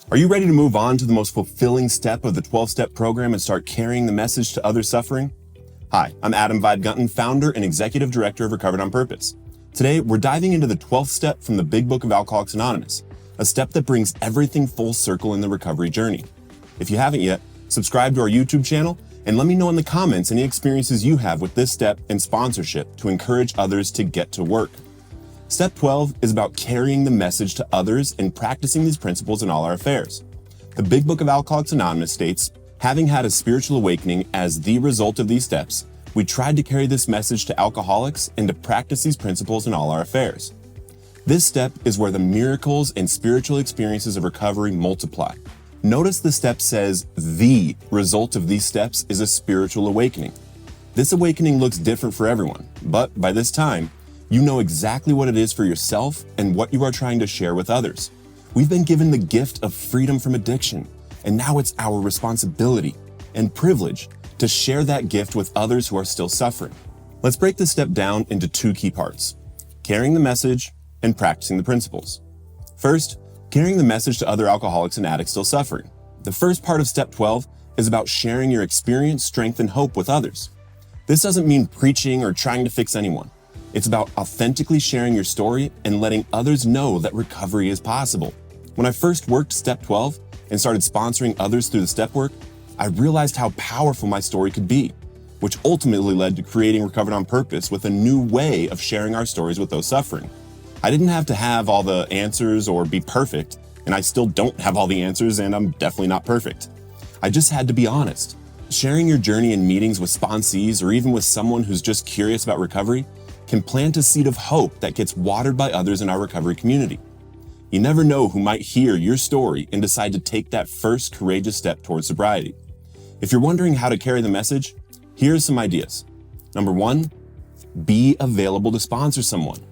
Are you ready to move on to the most fulfilling step of the 12-step program and start carrying the message to others suffering? Hi, I'm Adam Gunton, founder and executive director of Recovered on Purpose. Today, we're diving into the 12th step from the Big Book of Alcoholics Anonymous, a step that brings everything full circle in the recovery journey. If you haven't yet, subscribe to our YouTube channel and let me know in the comments any experiences you have with this step and sponsorship to encourage others to get to work. Step 12 is about carrying the message to others and practicing these principles in all our affairs. The Big Book of Alcoholics Anonymous states, having had a spiritual awakening as the result of these steps, we tried to carry this message to alcoholics and to practice these principles in all our affairs. This step is where the miracles and spiritual experiences of recovery multiply. Notice the step says the result of these steps is a spiritual awakening. This awakening looks different for everyone, but by this time, you know exactly what it is for yourself and what you are trying to share with others. We've been given the gift of freedom from addiction, and now it's our responsibility and privilege to share that gift with others who are still suffering. Let's break this step down into two key parts: carrying the message and practicing the principles. First, carrying the message to other alcoholics and addicts still suffering. The first part of step 12 is about sharing your experience, strength, and hope with others. This doesn't mean preaching or trying to fix anyone. It's about authentically sharing your story and letting others know that recovery is possible. When I first worked step 12 and started sponsoring others through the step work, I realized how powerful my story could be, which ultimately led to creating Recovered on Purpose with a new way of sharing our stories with those suffering. I didn't have to have all the answers or be perfect, and I still don't have all the answers, and I'm definitely not perfect. I just had to be honest. Sharing your journey in meetings with sponsees or even with someone who's just curious about recovery can plant a seed of hope that gets watered by others in our recovery community. You never know who might hear your story and decide to take that first courageous step towards sobriety. If you're wondering how to carry the message, here's some ideas. Number 1, be available to sponsor someone.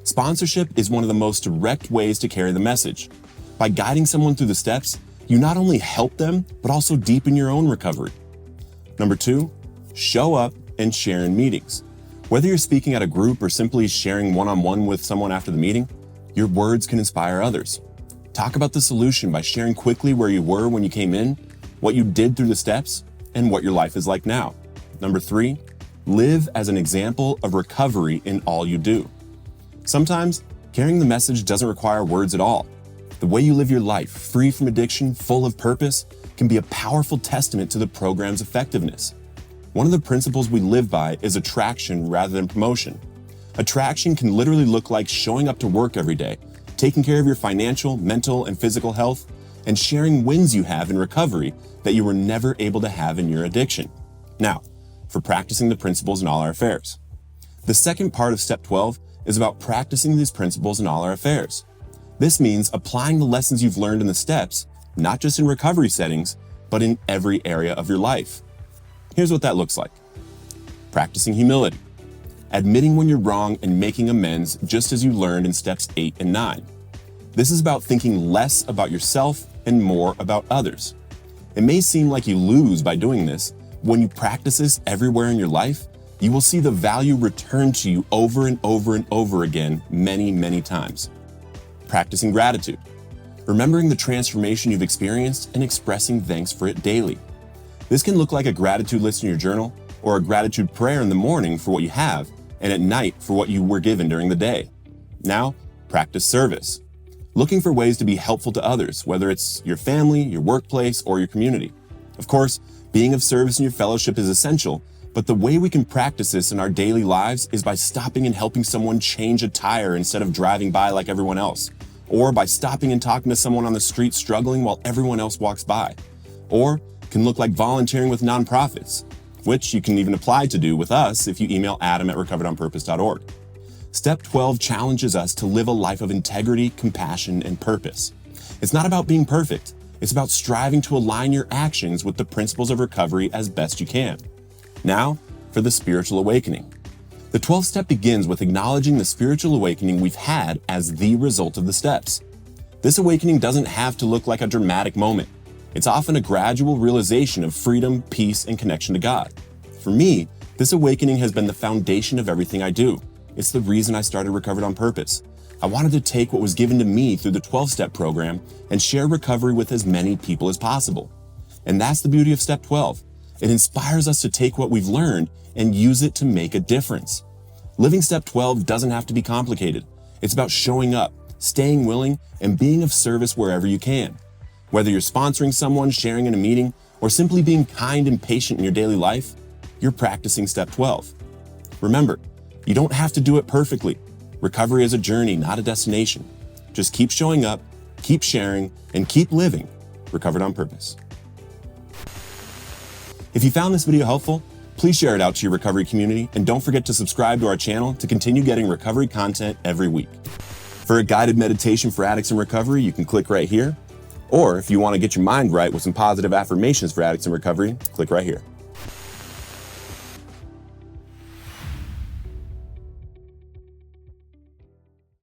Sponsorship is one of the most direct ways to carry the message. By guiding someone through the steps, you not only help them, but also deepen your own recovery. Number 2, show up and share in meetings. Whether you're speaking at a group or simply sharing one-on-one with someone after the meeting, your words can inspire others. Talk about the solution by sharing quickly where you were when you came in, what you did through the steps, and what your life is like now. Number 3, live as an example of recovery in all you do. Sometimes, carrying the message doesn't require words at all. The way you live your life, free from addiction, full of purpose, can be a powerful testament to the program's effectiveness. One of the principles we live by is attraction rather than promotion. Attraction can literally look like showing up to work every day, taking care of your financial, mental, and physical health, and sharing wins you have in recovery that you were never able to have in your addiction. Now, for practicing the principles in all our affairs. The second part of step 12 is about practicing these principles in all our affairs. This means applying the lessons you've learned in the steps, not just in recovery settings, but in every area of your life. Here's what that looks like. Practicing humility. Admitting when you're wrong and making amends just as you learned in steps 8 and 9. This is about thinking less about yourself and more about others. It may seem like you lose by doing this, but when you practice this everywhere in your life, you will see the value returned to you over and over and over again many, many times. Practicing gratitude. Remembering the transformation you've experienced and expressing thanks for it daily. This can look like a gratitude list in your journal or a gratitude prayer in the morning for what you have and at night for what you were given during the day. Now, practice service. Looking for ways to be helpful to others, whether it's your family, your workplace, or your community. Of course, being of service in your fellowship is essential, but the way we can practice this in our daily lives is by stopping and helping someone change a tire instead of driving by like everyone else, or by stopping and talking to someone on the street struggling while everyone else walks by, or can look like volunteering with nonprofits, which you can even apply to do with us if you email adam@recoveredonpurpose.org. Step 12 challenges us to live a life of integrity, compassion, and purpose. It's not about being perfect. It's about striving to align your actions with the principles of recovery as best you can. Now, for the spiritual awakening. The 12th step begins with acknowledging the spiritual awakening we've had as the result of the steps. This awakening doesn't have to look like a dramatic moment. It's often a gradual realization of freedom, peace, and connection to God. For me, this awakening has been the foundation of everything I do. It's the reason I started Recovered on Purpose. I wanted to take what was given to me through the 12-step program and share recovery with as many people as possible. And that's the beauty of Step 12. It inspires us to take what we've learned and use it to make a difference. Living Step 12 doesn't have to be complicated. It's about showing up, staying willing, and being of service wherever you can. Whether you're sponsoring someone, sharing in a meeting, or simply being kind and patient in your daily life, you're practicing Step 12. Remember, you don't have to do it perfectly. Recovery is a journey, not a destination. Just keep showing up, keep sharing, and keep living Recovered on Purpose. If you found this video helpful, please share it out to your recovery community, and don't forget to subscribe to our channel to continue getting recovery content every week. For a guided meditation for addicts in recovery, you can click right here. Or if you want to get your mind right with some positive affirmations for addicts in recovery, click right here.